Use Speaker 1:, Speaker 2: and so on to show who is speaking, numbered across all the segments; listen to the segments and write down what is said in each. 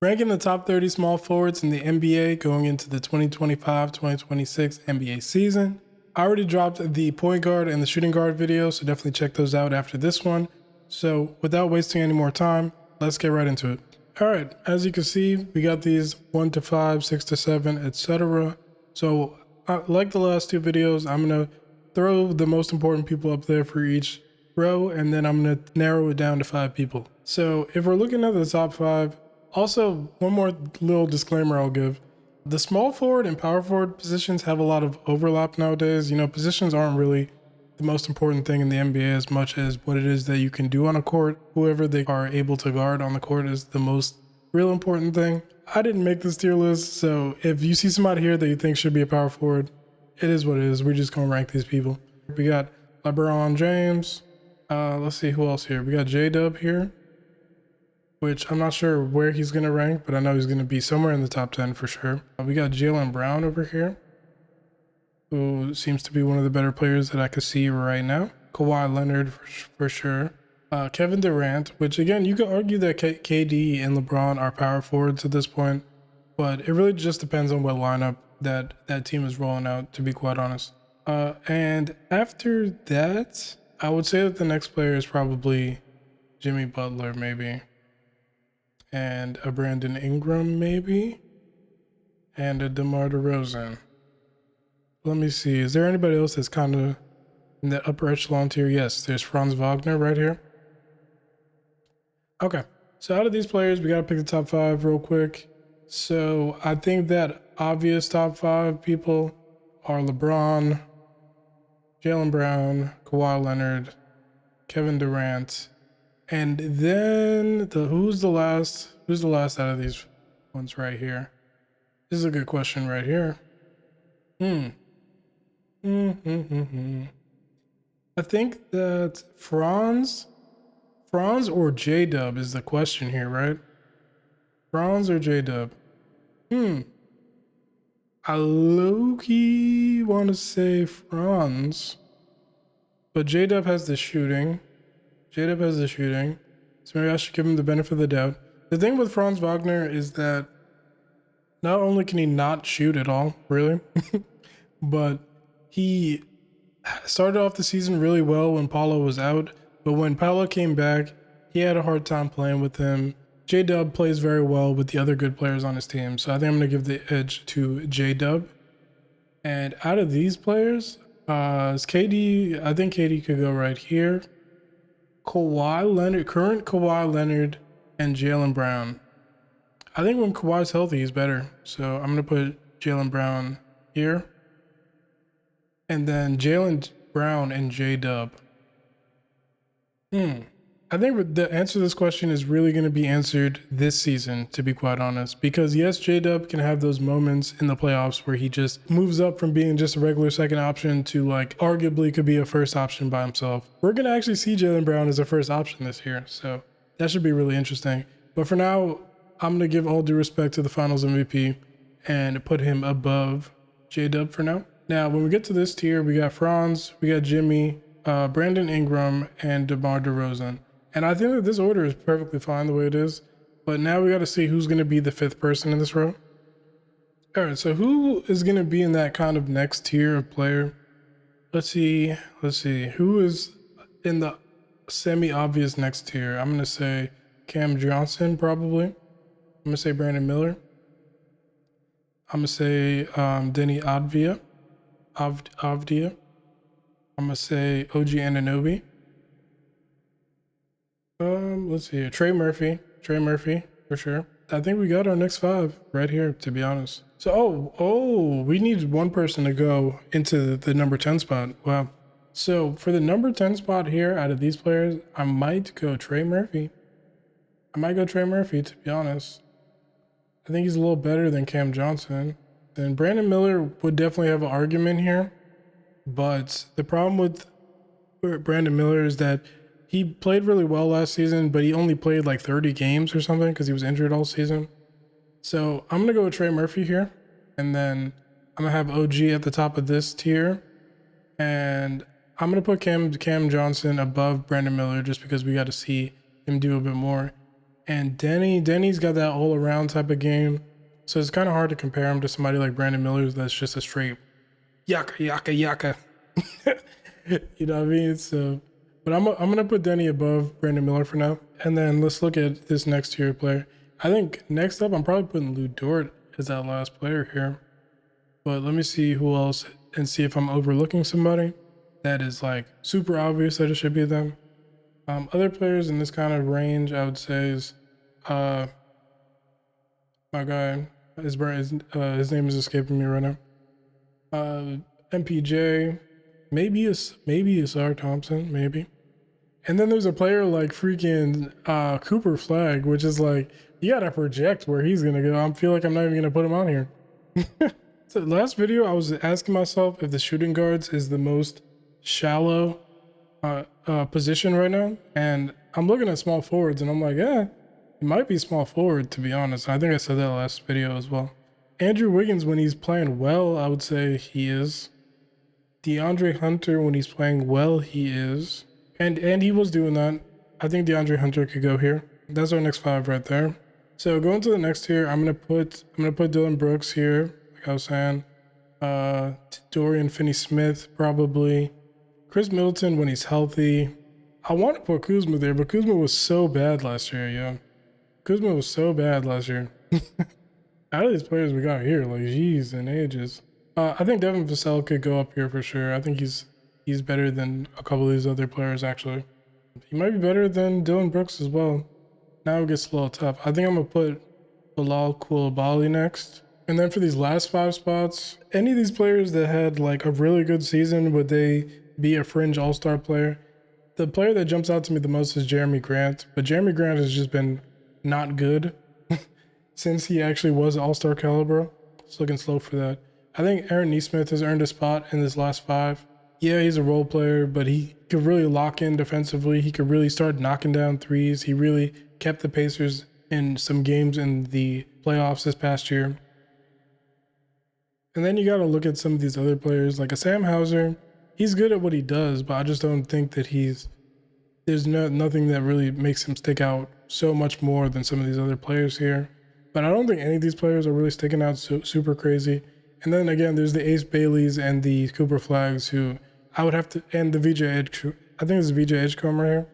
Speaker 1: Ranking the top 30 small forwards in the NBA going into the 2025-2026 NBA season. I already dropped the point guard and the shooting guard video, so definitely check those out after this one. So without wasting any more time, let's get right into it. All right, as you can see, we got these 1 to 5, 6 to 7, etc. So like the last two videos, I'm going to throw the most important people up there for each row, and then I'm going to narrow it down to 5 people. So if we're looking at the top 5, also, one more little disclaimer I'll give. The small forward and power forward positions have a lot of overlap nowadays. You know, positions aren't really the most important thing in the NBA as much as what it is that you can do on a court. Whoever they are able to guard on the court is the most real important thing. I didn't make this tier list, so if you see somebody here that you think should be a power forward, it is what it is. We're just going to rank these people. We got LeBron James. Let's see who else here. We got J-Dub here, which I'm not sure where he's going to rank, but I know he's going to be somewhere in the top 10 for sure. We got Jaylen Brown over here, who seems to be one of the better players that I could see right now. Kawhi Leonard for sure. Kevin Durant, which again, you could argue that KD and LeBron are power forwards at this point, but it really just depends on what lineup that team is rolling out, to be quite honest. And after that, I would say that the next player is probably Jimmy Butler, maybe. And a Brandon Ingram, maybe, and a DeMar DeRozan. Let me see. Is there anybody else that's kind of in the upper echelon tier? Yes, there's Franz Wagner right here. Okay, so out of these players, we got to pick the top 5 real quick. So I think that obvious top 5 people are LeBron, Jaylen Brown, Kawhi Leonard, Kevin Durant. And then who's the last out of these ones right here? This is a good question right here. I think that Franz or J-Dub is the question here, right? Franz or J-Dub? I low-key want to say Franz, but J-Dub has the shooting. So maybe I should give him the benefit of the doubt. The thing with Franz Wagner is that not only can he not shoot at all, really, but he started off the season really well when Paulo was out. But when Paulo came back, he had a hard time playing with him. J-Dub plays very well with the other good players on his team. So I think I'm going to give the edge to J-Dub. And out of these players, is KD, I think KD could go right here. Kawhi Leonard, current Kawhi Leonard, and Jaylen Brown. I think when Kawhi's healthy, he's better. So I'm going to put Jaylen Brown here. And then Jaylen Brown and J-Dub. I think the answer to this question is really going to be answered this season, to be quite honest. Because yes, J-Dub can have those moments in the playoffs where he just moves up from being just a regular second option to like arguably could be a first option by himself. We're going to actually see Jaylen Brown as a first option this year. So that should be really interesting. But for now, I'm going to give all due respect to the finals MVP and put him above J-Dub for now. Now, when we get to this tier, we got Franz, we got Jimmy, Brandon Ingram, and DeMar DeRozan. And I think that this order is perfectly fine the way it is. But now we got to see who's going to be the 5th person in this row. All right, so who is going to be in that kind of next tier of player? Let's see. Who is in the semi-obvious next tier? I'm going to say Cam Johnson, probably. I'm going to say Brandon Miller. I'm going to say Denny Avdia. I'm going to say OG Anunoby. Let's see here. Trey Murphy for sure. I think we got our next 5 right here, to be honest. So, we need one person to go into the number 10 spot. Wow. So for the number 10 spot here, out of these players, I might go Trey Murphy. To be honest. I think he's a little better than Cam Johnson. Then Brandon Miller would definitely have an argument here. But the problem with Brandon Miller is that he played really well last season, but he only played like 30 games or something because he was injured all season. So I'm going to go with Trey Murphy here. And then I'm going to have OG at the top of this tier. And I'm going to put Cam Johnson above Brandon Miller just because we got to see him do a bit more. And Denny's got that all around type of game. So it's kind of hard to compare him to somebody like Brandon Miller that's just a straight yaka yaka yaka. You know what I mean? So, but I'm gonna put Denny above Brandon Miller for now. And then let's look at this next tier player. I think next up I'm probably putting Lou Dort as that last player here. But let me see who else and see if I'm overlooking somebody that is like super obvious that it should be them. Other players in this kind of range, I would say is my guy. His name is escaping me right now. MPJ, maybe Asar Thompson, maybe. And then there's a player like freaking Cooper Flag, which is like you gotta project where he's gonna go. I feel like I'm not even gonna put him on here. So last video, I was asking myself if the shooting guards is the most shallow position right now, and I'm looking at small forwards, and I'm like, yeah, it might be small forward to be honest. I think I said that last video as well. Andrew Wiggins, when he's playing well, I would say he is. DeAndre Hunter, when he's playing well, he is, and he was doing that. I think DeAndre Hunter could go here. That's our next 5 right there. So going to the next tier, I'm gonna put Dylan Brooks here, like I was saying. Dorian Finney-Smith probably. Chris Middleton when he's healthy. I want to put Kuzma there, but Kuzma was so bad last year, yo. Kuzma was so bad last year. Out of these players we got here, like geez and ages. I think Devin Vassell could go up here for sure. I think he's better than a couple of these other players actually. He might be better than Dylan Brooks as well. Now it gets a little tough. I think I'm gonna put Bilal Coulibaly next. And then for these last 5 spots, any of these players that had like a really good season, would they be a fringe all-star player? The player that jumps out to me the most is Jeremy Grant, but Jeremy Grant has just been not good since he actually was all-star caliber. It's looking slow for that. I think Aaron Nesmith has earned a spot in this last 5. Yeah, he's a role player, but he could really lock in defensively. He could really start knocking down threes. He really kept the Pacers in some games in the playoffs this past year. And then you got to look at some of these other players, like a Sam Hauser. He's good at what he does, but I just don't think that there's nothing that really makes him stick out so much more than some of these other players here. But I don't think any of these players are really sticking out super crazy. And then again, there's the Ace Baileys and the Cooper Flags who I would have to, and the VJ Edge, I think it's VJ Edgecombe right here,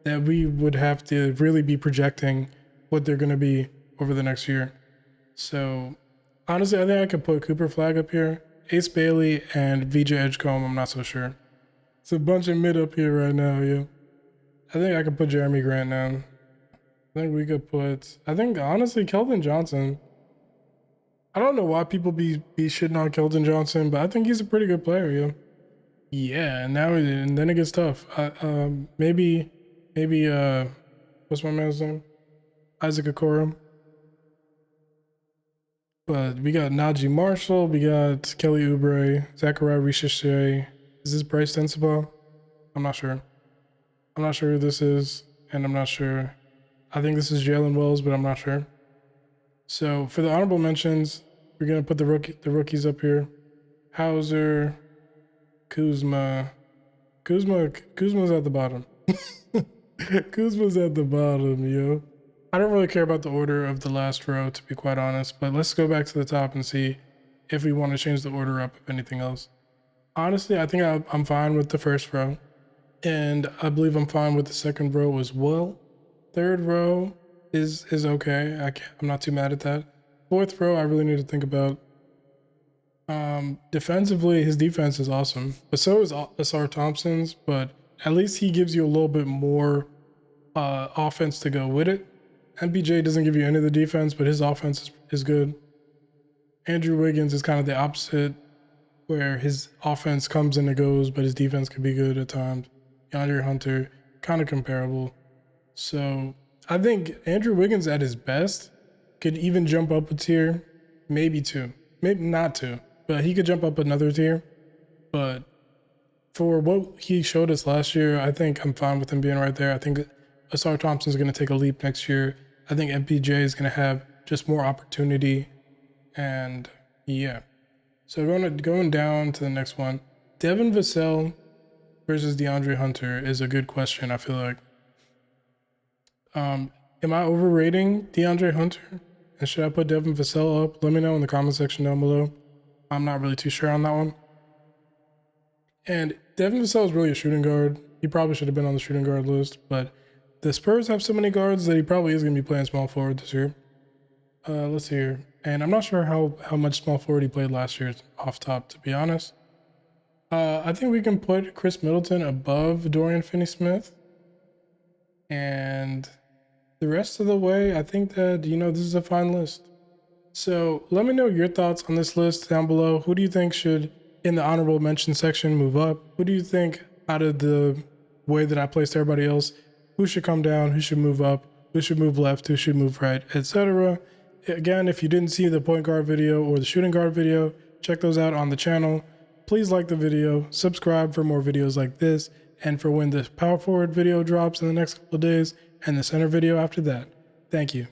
Speaker 1: that we would have to really be projecting what they're going to be over the next year. So honestly, I think I could put Cooper Flag up here, Ace Bailey, and VJ Edgecombe. I'm not so sure. It's a bunch of mid up here right now, yeah. I think I could put Jeremy Grant now. I think we could put, I think honestly, Keldon Johnson. I don't know why people be shitting on Keldon Johnson, but I think he's a pretty good player, yeah. Yeah, and then it gets tough. Maybe what's my man's name? Isaac Okoro. But we got Najee Marshall, we got Kelly Oubre, Zachariah Richeche. Is this Bryce Sensabaugh? I'm not sure. I'm not sure who this is, and I'm not sure. I think this is Jalen Wells, but I'm not sure. So for the honorable mentions, we're gonna put the rookies up here. Hauser, Kuzma's at the bottom. Kuzma's at the bottom, yo. I don't really care about the order of the last row, to be quite honest, but let's go back to the top and see if we want to change the order up, if anything else. Honestly, I think I'm fine with the first row, and I believe I'm fine with the second row as well. Third row is okay. I'm not too mad at that. Fourth row, I really need to think about. Defensively, his defense is awesome, but so is Asar Thompson's, but at least he gives you a little bit more offense to go with it. MPJ doesn't give you any of the defense, but his offense is good. Andrew Wiggins is kind of the opposite, where his offense comes and it goes, but his defense could be good at times. DeAndre Hunter, kind of comparable. So I think Andrew Wiggins at his best could even jump up a tier, maybe 2, maybe not 2, but he could jump up another tier. But for what he showed us last year, I think I'm fine with him being right there. I think Asar Thompson's going to take a leap next year. I think MPJ is going to have just more opportunity. And yeah. So going down to the next one. Devin Vassell versus DeAndre Hunter is a good question, I feel like. Am I overrating DeAndre Hunter? And should I put Devin Vassell up? Let me know in the comment section down below. I'm not really too sure on that one. And Devin Vassell is really a shooting guard. He probably should have been on the shooting guard list, but the Spurs have so many guards that he probably is going to be playing small forward this year. Let's see here. And I'm not sure how much small forward he played last year off top, to be honest. I think we can put Chris Middleton above Dorian Finney-Smith. And the rest of the way, I think that, this is a fine list. So let me know your thoughts on this list down below. Who do you think should, in the honorable mention section, move up? Who do you think, out of the way that I placed everybody else, who should come down, who should move up, who should move left, who should move right, etc. Again, if you didn't see the point guard video or the shooting guard video, check those out on the channel. Please like the video, subscribe for more videos like this, and for when the power forward video drops in the next couple of days, and the center video after that. Thank you.